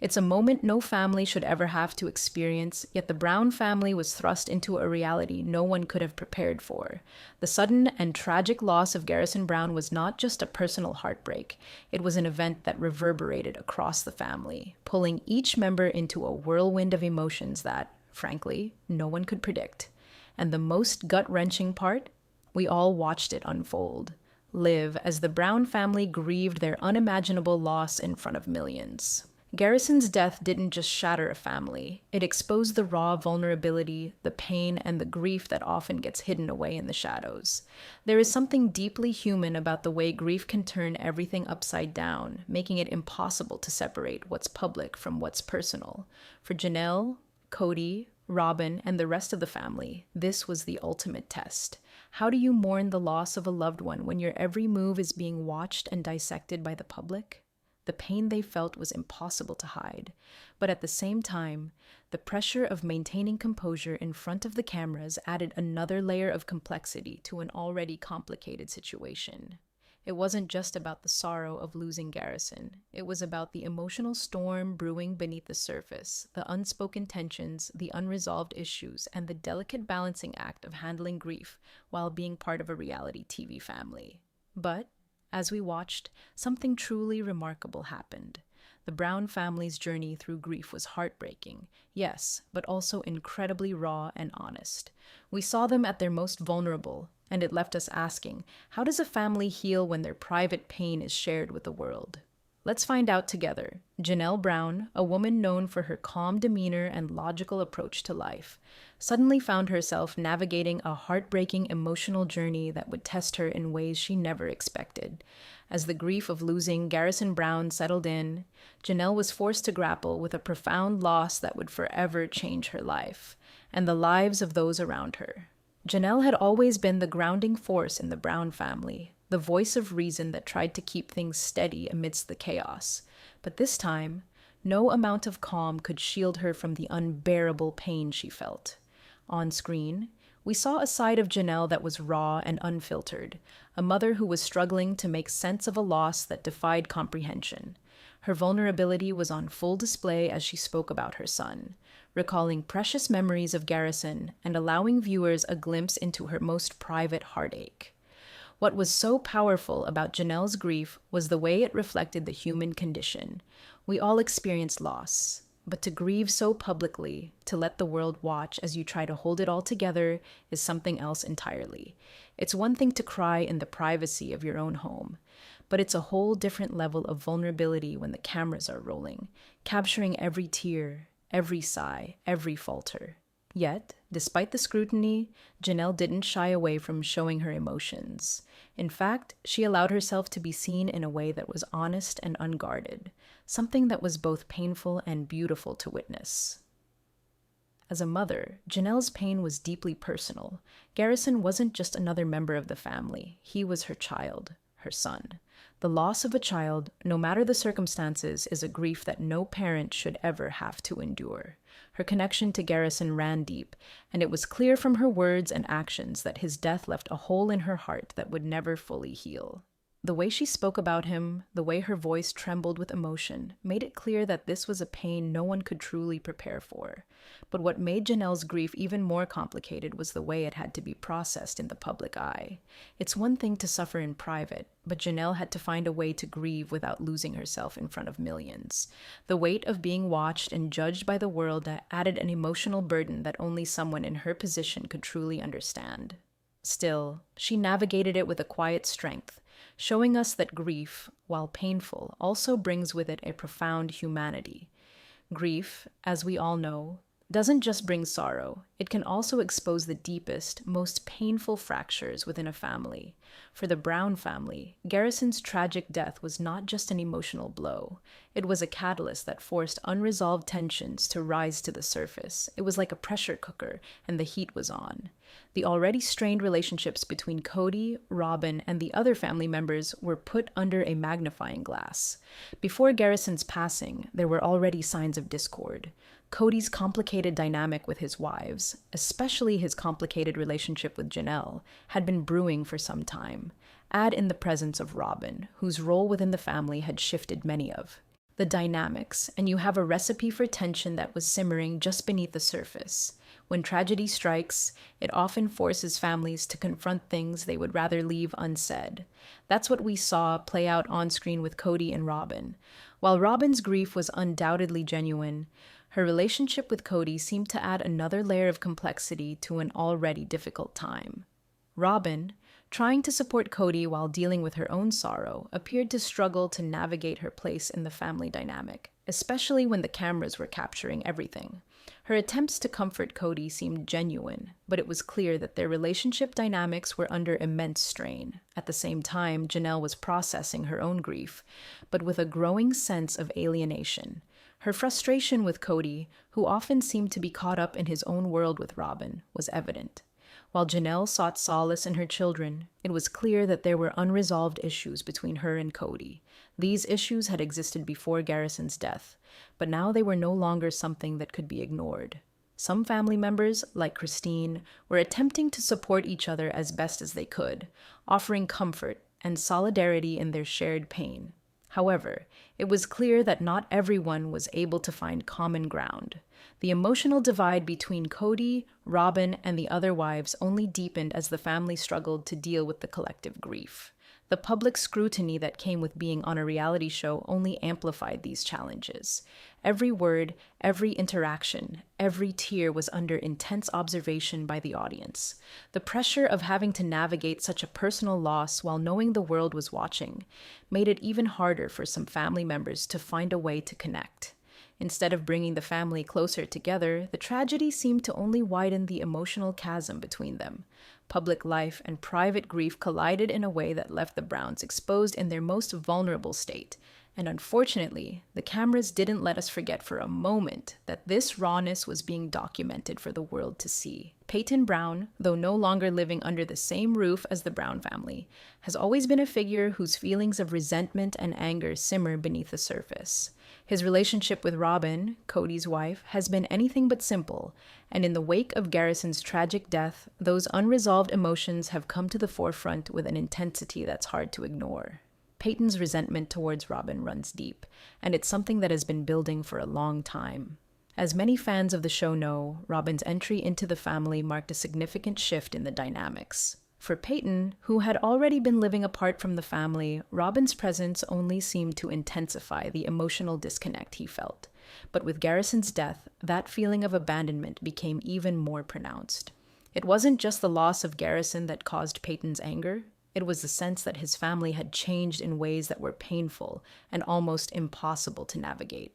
It's a moment no family should ever have to experience, yet the Brown family was thrust into a reality no one could have prepared for. The sudden and tragic loss of Garrison Brown was not just a personal heartbreak, it was an event that reverberated across the family, pulling each member into a whirlwind of emotions that, frankly, no one could predict. And the most gut-wrenching part? We all watched it unfold, live as the Brown family grieved their unimaginable loss in front of millions. Garrison's death didn't just shatter a family, it exposed the raw vulnerability, the pain, and the grief that often gets hidden away in the shadows. There is something deeply human about the way grief can turn everything upside down, making it impossible to separate what's public from what's personal. For Janelle, Cody, Robin, and the rest of the family, this was the ultimate test. How do you mourn the loss of a loved one when your every move is being watched and dissected by the public? The pain they felt was impossible to hide, but at the same time, the pressure of maintaining composure in front of the cameras added another layer of complexity to an already complicated situation. It wasn't just about the sorrow of losing Garrison. It was about the emotional storm brewing beneath the surface, the unspoken tensions, the unresolved issues, and the delicate balancing act of handling grief while being part of a reality TV family. But as we watched, something truly remarkable happened. The Brown family's journey through grief was heartbreaking, yes, but also incredibly raw and honest. We saw them at their most vulnerable, and it left us asking, how does a family heal when their private pain is shared with the world? Let's find out together. Janelle Brown, a woman known for her calm demeanor and logical approach to life, suddenly found herself navigating a heartbreaking emotional journey that would test her in ways she never expected. As the grief of losing Garrison Brown settled in, Janelle was forced to grapple with a profound loss that would forever change her life, and the lives of those around her. Janelle had always been the grounding force in the Brown family, the voice of reason that tried to keep things steady amidst the chaos. But this time, no amount of calm could shield her from the unbearable pain she felt. On screen, we saw a side of Janelle that was raw and unfiltered, a mother who was struggling to make sense of a loss that defied comprehension. Her vulnerability was on full display as she spoke about her son, recalling precious memories of Garrison and allowing viewers a glimpse into her most private heartache. What was so powerful about Janelle's grief was the way it reflected the human condition. We all experience loss, but to grieve so publicly, to let the world watch as you try to hold it all together, is something else entirely. It's one thing to cry in the privacy of your own home, but it's a whole different level of vulnerability when the cameras are rolling, capturing every tear, every sigh, every falter. Yet, despite the scrutiny, Janelle didn't shy away from showing her emotions. In fact, she allowed herself to be seen in a way that was honest and unguarded, something that was both painful and beautiful to witness. As a mother, Janelle's pain was deeply personal. Garrison wasn't just another member of the family. He was her child, her son. The loss of a child, no matter the circumstances, is a grief that no parent should ever have to endure. Her connection to Garrison ran deep, and it was clear from her words and actions that his death left a hole in her heart that would never fully heal. The way she spoke about him, the way her voice trembled with emotion, made it clear that this was a pain no one could truly prepare for. But what made Janelle's grief even more complicated was the way it had to be processed in the public eye. It's one thing to suffer in private, but Janelle had to find a way to grieve without losing herself in front of millions. The weight of being watched and judged by the world added an emotional burden that only someone in her position could truly understand. Still, she navigated it with a quiet strength, showing us that grief, while painful, also brings with it a profound humanity. Grief, as we all know, doesn't just bring sorrow, it can also expose the deepest, most painful fractures within a family. For the Brown family, Garrison's tragic death was not just an emotional blow. It was a catalyst that forced unresolved tensions to rise to the surface. It was like a pressure cooker, and the heat was on. The already strained relationships between Cody, Robin, and the other family members were put under a magnifying glass. Before Garrison's passing, there were already signs of discord. Cody's complicated dynamic with his wives, especially his complicated relationship with Janelle, had been brewing for some time. Add in the presence of Robin, whose role within the family had shifted many of. the dynamics, and you have a recipe for tension that was simmering just beneath the surface. When tragedy strikes, it often forces families to confront things they would rather leave unsaid. That's what we saw play out on screen with Cody and Robin. While Robin's grief was undoubtedly genuine, her relationship with Cody seemed to add another layer of complexity to an already difficult time. Robin, trying to support Cody while dealing with her own sorrow, appeared to struggle to navigate her place in the family dynamic, especially when the cameras were capturing everything. Her attempts to comfort Cody seemed genuine, but it was clear that their relationship dynamics were under immense strain. At the same time, Janelle was processing her own grief, but with a growing sense of alienation. Her frustration with Cody, who often seemed to be caught up in his own world with Robin, was evident. While Janelle sought solace in her children, it was clear that there were unresolved issues between her and Cody. These issues had existed before Garrison's death, but now they were no longer something that could be ignored. Some family members, like Christine, were attempting to support each other as best as they could, offering comfort and solidarity in their shared pain. However, it was clear that not everyone was able to find common ground. The emotional divide between Cody, Robin, and the other wives only deepened as the family struggled to deal with the collective grief. The public scrutiny that came with being on a reality show only amplified these challenges. Every word, every interaction, every tear was under intense observation by the audience. The pressure of having to navigate such a personal loss while knowing the world was watching made it even harder for some family members to find a way to connect. Instead of bringing the family closer together, the tragedy seemed to only widen the emotional chasm between them. Public life and private grief collided in a way that left the Browns exposed in their most vulnerable state. And unfortunately, the cameras didn't let us forget for a moment that this rawness was being documented for the world to see. Paedon Brown, though no longer living under the same roof as the Brown family, has always been a figure whose feelings of resentment and anger simmer beneath the surface. His relationship with Robin, Cody's wife, has been anything but simple, and in the wake of Garrison's tragic death, those unresolved emotions have come to the forefront with an intensity that's hard to ignore. Peyton's resentment towards Robin runs deep, and it's something that has been building for a long time. As many fans of the show know, Robin's entry into the family marked a significant shift in the dynamics. For Peyton, who had already been living apart from the family, Robin's presence only seemed to intensify the emotional disconnect he felt. But with Garrison's death, that feeling of abandonment became even more pronounced. It wasn't just the loss of Garrison that caused Peyton's anger. It was the sense that his family had changed in ways that were painful and almost impossible to navigate.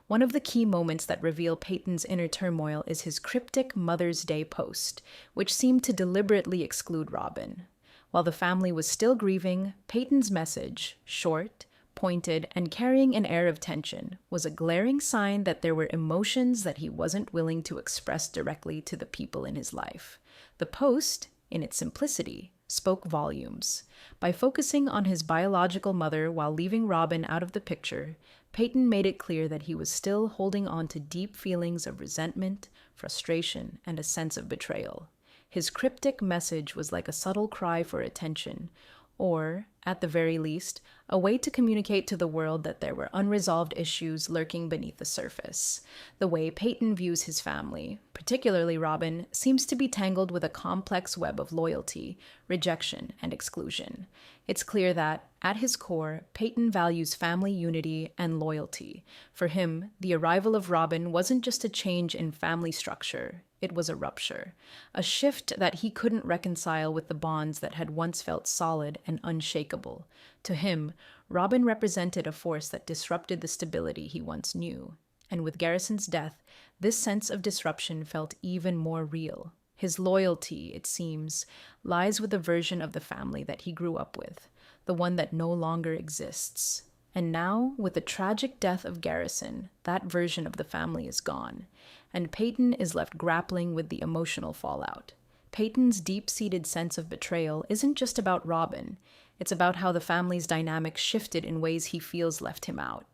One of the key moments that reveal Peyton's inner turmoil is his cryptic Mother's Day post, which seemed to deliberately exclude Robin. While the family was still grieving, Peyton's message, short, pointed, and carrying an air of tension, was a glaring sign that there were emotions that he wasn't willing to express directly to the people in his life. The post, in its simplicity, spoke volumes. By focusing on his biological mother while leaving Robin out of the picture, Peyton made it clear that he was still holding on to deep feelings of resentment, frustration, and a sense of betrayal. His cryptic message was like a subtle cry for attention, or, at the very least, a way to communicate to the world that there were unresolved issues lurking beneath the surface. The way Peyton views his family, particularly Robin, seems to be tangled with a complex web of loyalty, rejection, and exclusion. It's clear that, at his core, Peyton values family unity and loyalty. For him, the arrival of Robin wasn't just a change in family structure. It was a rupture, a shift that he couldn't reconcile with the bonds that had once felt solid and unshakable. To him, Robin represented a force that disrupted the stability he once knew. And with Garrison's death, this sense of disruption felt even more real. His loyalty, it seems, lies with the version of the family that he grew up with, the one that no longer exists. And now, with the tragic death of Garrison, that version of the family is gone, and Peyton is left grappling with the emotional fallout. Peyton's deep-seated sense of betrayal isn't just about Robin. It's about how the family's dynamic shifted in ways he feels left him out.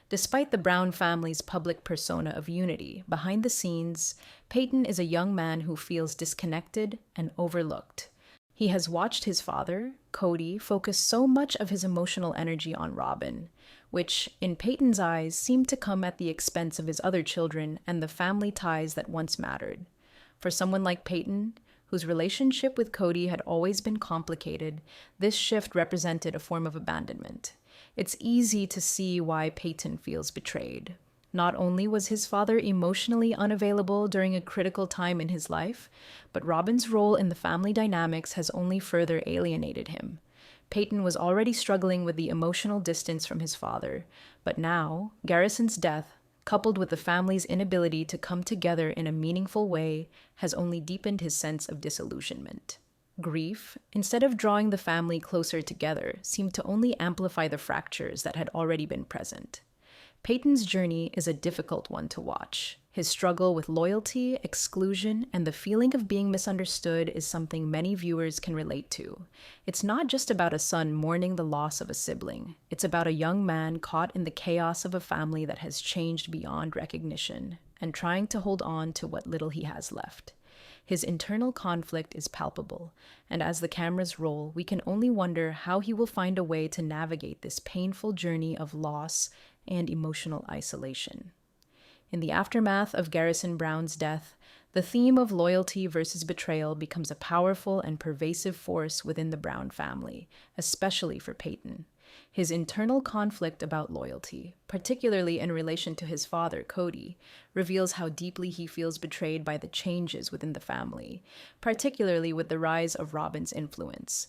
Despite the Brown family's public persona of unity, behind the scenes, Peyton is a young man who feels disconnected and overlooked. He has watched his father, Cody, focus so much of his emotional energy on Robin. which, in Peyton's eyes, seemed to come at the expense of his other children and the family ties that once mattered. For someone like Peyton, whose relationship with Cody had always been complicated, this shift represented a form of abandonment. It's easy to see why Peyton feels betrayed. Not only was his father emotionally unavailable during a critical time in his life, but Robin's role in the family dynamics has only further alienated him. Peyton was already struggling with the emotional distance from his father, but now, Garrison's death, coupled with the family's inability to come together in a meaningful way, has only deepened his sense of disillusionment. Grief, instead of drawing the family closer together, seemed to only amplify the fractures that had already been present. Paedon's journey is a difficult one to watch. His struggle with loyalty, exclusion, and the feeling of being misunderstood is something many viewers can relate to. It's not just about a son mourning the loss of a sibling. It's about a young man caught in the chaos of a family that has changed beyond recognition and trying to hold on to what little he has left. His internal conflict is palpable, and as the cameras roll, we can only wonder how he will find a way to navigate this painful journey of loss and emotional isolation. In the aftermath of Garrison Brown's death, the theme of loyalty versus betrayal becomes a powerful and pervasive force within the Brown family, especially for Peyton. His internal conflict about loyalty, particularly in relation to his father, Cody, reveals how deeply he feels betrayed by the changes within the family, particularly with the rise of Robin's influence.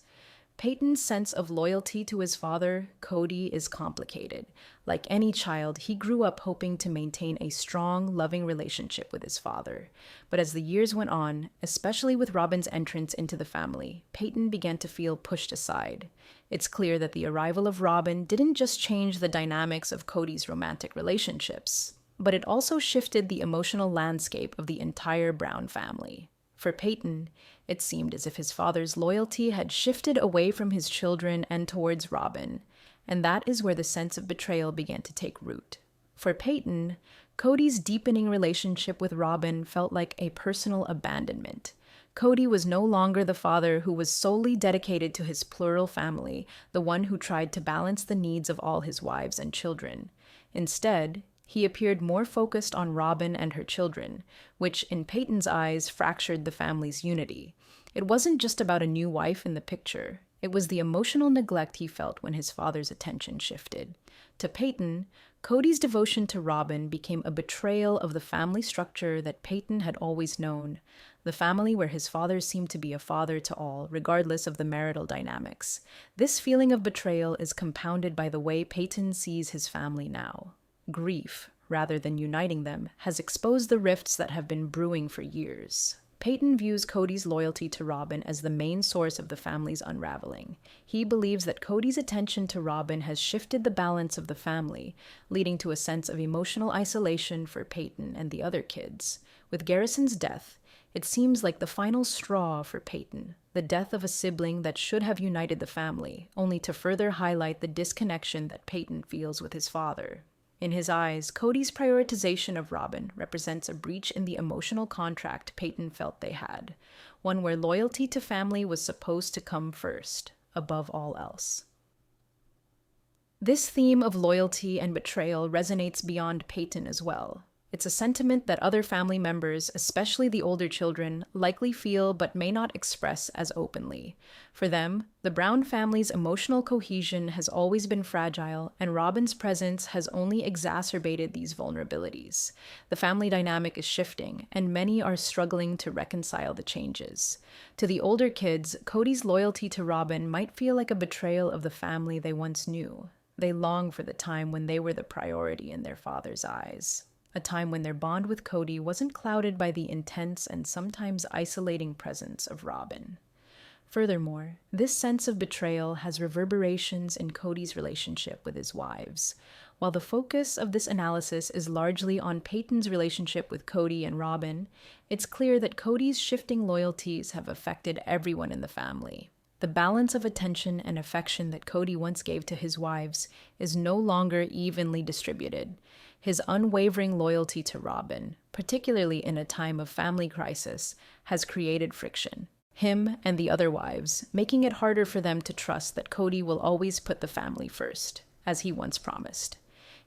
Peyton's sense of loyalty to his father, Cody, is complicated. Like any child, he grew up hoping to maintain a strong, loving relationship with his father. But as the years went on, especially with Robin's entrance into the family, Peyton began to feel pushed aside. It's clear that the arrival of Robin didn't just change the dynamics of Cody's romantic relationships, but it also shifted the emotional landscape of the entire Brown family. For Peyton, it seemed as if his father's loyalty had shifted away from his children and towards Robin, and that is where the sense of betrayal began to take root. For Peyton, Cody's deepening relationship with Robin felt like a personal abandonment. Cody was no longer the father who was solely dedicated to his plural family, the one who tried to balance the needs of all his wives and children. Instead, he appeared more focused on Robin and her children, which in Peyton's eyes fractured the family's unity. It wasn't just about a new wife in the picture. It was the emotional neglect he felt when his father's attention shifted. To Peyton, Cody's devotion to Robin became a betrayal of the family structure that Peyton had always known, the family where his father seemed to be a father to all, regardless of the marital dynamics. This feeling of betrayal is compounded by the way Peyton sees his family now. Grief, rather than uniting them, has exposed the rifts that have been brewing for years. Peyton views Cody's loyalty to Robin as the main source of the family's unraveling. He believes that Cody's attention to Robin has shifted the balance of the family, leading to a sense of emotional isolation for Peyton and the other kids. With Garrison's death, it seems like the final straw for Peyton, the death of a sibling that should have united the family, only to further highlight the disconnection that Peyton feels with his father. In his eyes, Cody's prioritization of Robin represents a breach in the emotional contract Peyton felt they had, one where loyalty to family was supposed to come first, above all else. This theme of loyalty and betrayal resonates beyond Peyton as well. It's a sentiment that other family members, especially the older children, likely feel but may not express as openly. For them, the Brown family's emotional cohesion has always been fragile, and Robin's presence has only exacerbated these vulnerabilities. The family dynamic is shifting, and many are struggling to reconcile the changes. To the older kids, Cody's loyalty to Robin might feel like a betrayal of the family they once knew. They long for the time when they were the priority in their father's eyes. A time when their bond with Cody wasn't clouded by the intense and sometimes isolating presence of Robin. Furthermore, this sense of betrayal has reverberations in Cody's relationship with his wives. While the focus of this analysis is largely on Peyton's relationship with Cody and Robin, it's clear that Cody's shifting loyalties have affected everyone in the family. The balance of attention and affection that Cody once gave to his wives is no longer evenly distributed. His unwavering loyalty to Robin, particularly in a time of family crisis, has created friction. Him and the other wives, making it harder for them to trust that Cody will always put the family first. as he once promised.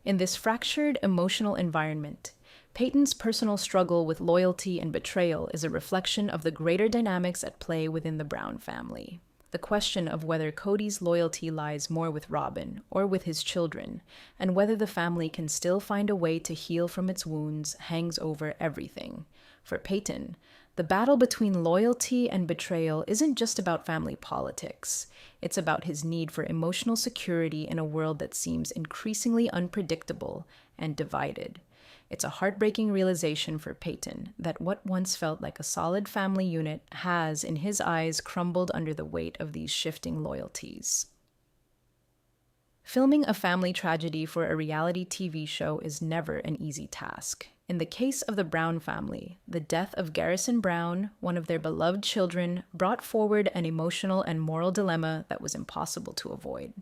In this fractured emotional environment, Peyton's personal struggle with loyalty and betrayal is a reflection of the greater dynamics at play within the Brown family. The question of whether Cody's loyalty lies more with Robin or with his children, and whether the family can still find a way to heal from its wounds, hangs over everything. For Peyton, the battle between loyalty and betrayal isn't just about family politics. It's about his need for emotional security in a world that seems increasingly unpredictable and divided. It's a heartbreaking realization for Peyton that what once felt like a solid family unit has, in his eyes, crumbled under the weight of these shifting loyalties. Filming a family tragedy for a reality TV show is never an easy task. In the case of the Brown family, the death of Garrison Brown, one of their beloved children, brought forward an emotional and moral dilemma that was impossible to avoid.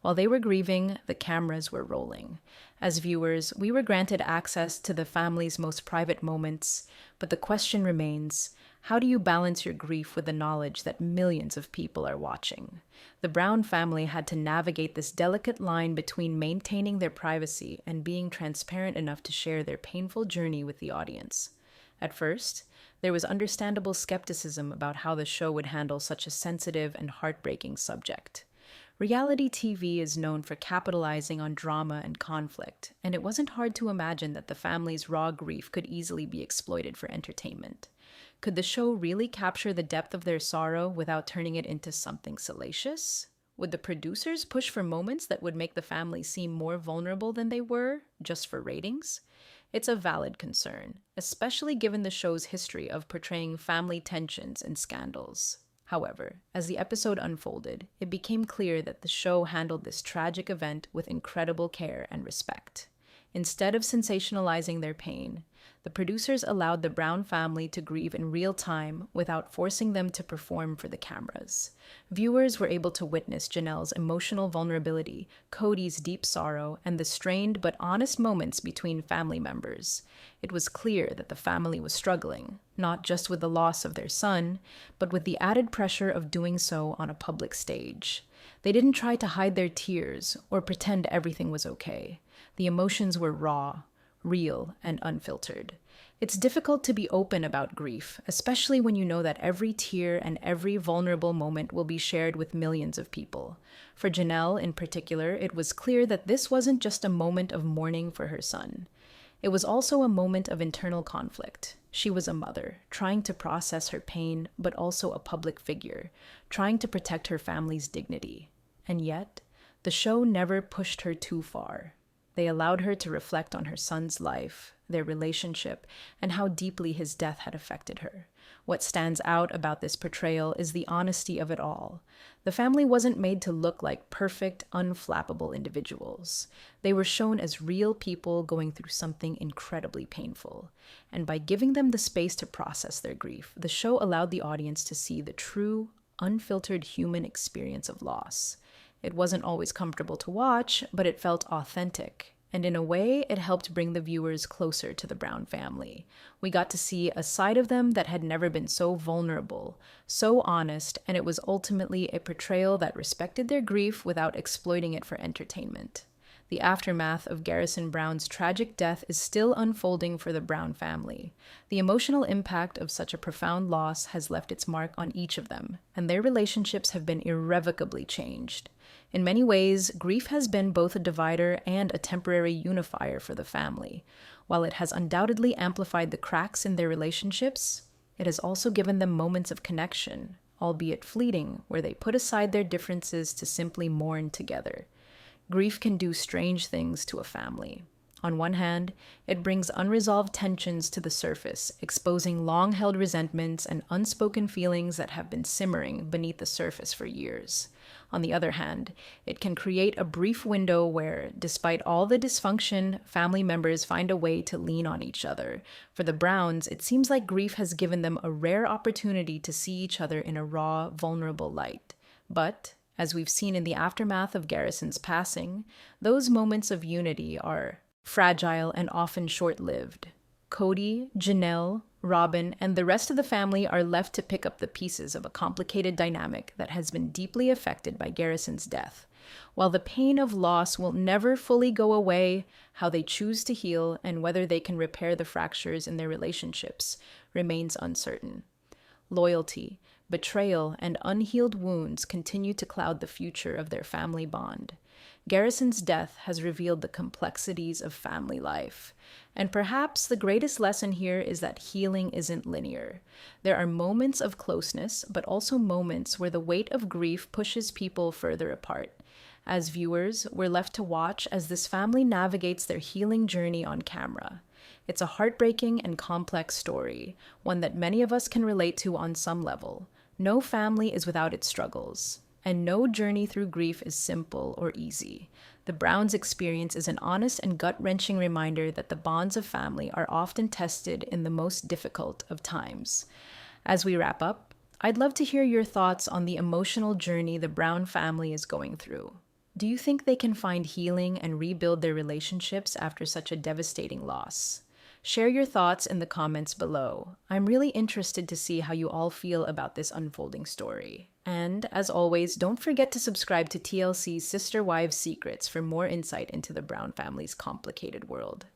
While they were grieving, the cameras were rolling. As viewers, we were granted access to the family's most private moments, but the question remains, how do you balance your grief with the knowledge that millions of people are watching? The Brown family had to navigate this delicate line between maintaining their privacy and being transparent enough to share their painful journey with the audience. At first, there was understandable skepticism about how the show would handle such a sensitive and heartbreaking subject. Reality TV is known for capitalizing on drama and conflict, and it wasn't hard to imagine that the family's raw grief could easily be exploited for entertainment. Could the show really capture the depth of their sorrow without turning it into something salacious? Would the producers push for moments that would make the family seem more vulnerable than they were, just for ratings? It's a valid concern, especially given the show's history of portraying family tensions and scandals. However, as the episode unfolded, it became clear that the show handled this tragic event with incredible care and respect. Instead of sensationalizing their pain, the producers allowed the Brown family to grieve in real time without forcing them to perform for the cameras. Viewers were able to witness Janelle's emotional vulnerability, Cody's deep sorrow, and the strained but honest moments between family members. It was clear that the family was struggling, not just with the loss of their son, but with the added pressure of doing so on a public stage. They didn't try to hide their tears or pretend everything was okay. The emotions were raw, real, and unfiltered. It's difficult to be open about grief, especially when you know that every tear and every vulnerable moment will be shared with millions of people. For Janelle, in particular, it was clear that this wasn't just a moment of mourning for her son. It was also a moment of internal conflict. She was a mother, trying to process her pain, but also a public figure, trying to protect her family's dignity. And yet, the show never pushed her too far. They allowed her to reflect on her son's life, their relationship, and how deeply his death had affected her. What stands out about this portrayal is the honesty of it all. The family wasn't made to look like perfect, unflappable individuals. They were shown as real people going through something incredibly painful. And by giving them the space to process their grief, the show allowed the audience to see the true, unfiltered human experience of loss. It wasn't always comfortable to watch, but it felt authentic. And in a way, it helped bring the viewers closer to the Brown family. We got to see a side of them that had never been so vulnerable, so honest, and it was ultimately a portrayal that respected their grief without exploiting it for entertainment. The aftermath of Garrison Brown's tragic death is still unfolding for the Brown family. The emotional impact of such a profound loss has left its mark on each of them, and their relationships have been irrevocably changed. In many ways, grief has been both a divider and a temporary unifier for the family. While it has undoubtedly amplified the cracks in their relationships, it has also given them moments of connection, albeit fleeting, where they put aside their differences to simply mourn together. Grief can do strange things to a family. On one hand, it brings unresolved tensions to the surface, exposing long-held resentments and unspoken feelings that have been simmering beneath the surface for years. On the other hand, it can create a brief window where, despite all the dysfunction, family members find a way to lean on each other. For the Browns, it seems like grief has given them a rare opportunity to see each other in a raw, vulnerable light. But, as we've seen in the aftermath of Garrison's passing, those moments of unity are fragile and often short-lived. Cody, Janelle, Robin, and the rest of the family are left to pick up the pieces of a complicated dynamic that has been deeply affected by Garrison's death. While the pain of loss will never fully go away, how they choose to heal and whether they can repair the fractures in their relationships remains uncertain. Loyalty, betrayal, and unhealed wounds continue to cloud the future of their family bond. Garrison's death has revealed the complexities of family life. And perhaps the greatest lesson here is that healing isn't linear. There are moments of closeness, but also moments where the weight of grief pushes people further apart. As viewers, we're left to watch as this family navigates their healing journey on camera. It's a heartbreaking and complex story, one that many of us can relate to on some level. No family is without its struggles, and no journey through grief is simple or easy. The Browns' experience is an honest and gut-wrenching reminder that the bonds of family are often tested in the most difficult of times. As we wrap up, I'd love to hear your thoughts on the emotional journey the Brown family is going through. Do you think they can find healing and rebuild their relationships after such a devastating loss? Share your thoughts in the comments below. I'm really interested to see how you all feel about this unfolding story. And, as always, don't forget to subscribe to TLC's Sister Wives Secrets for more insight into the Brown family's complicated world.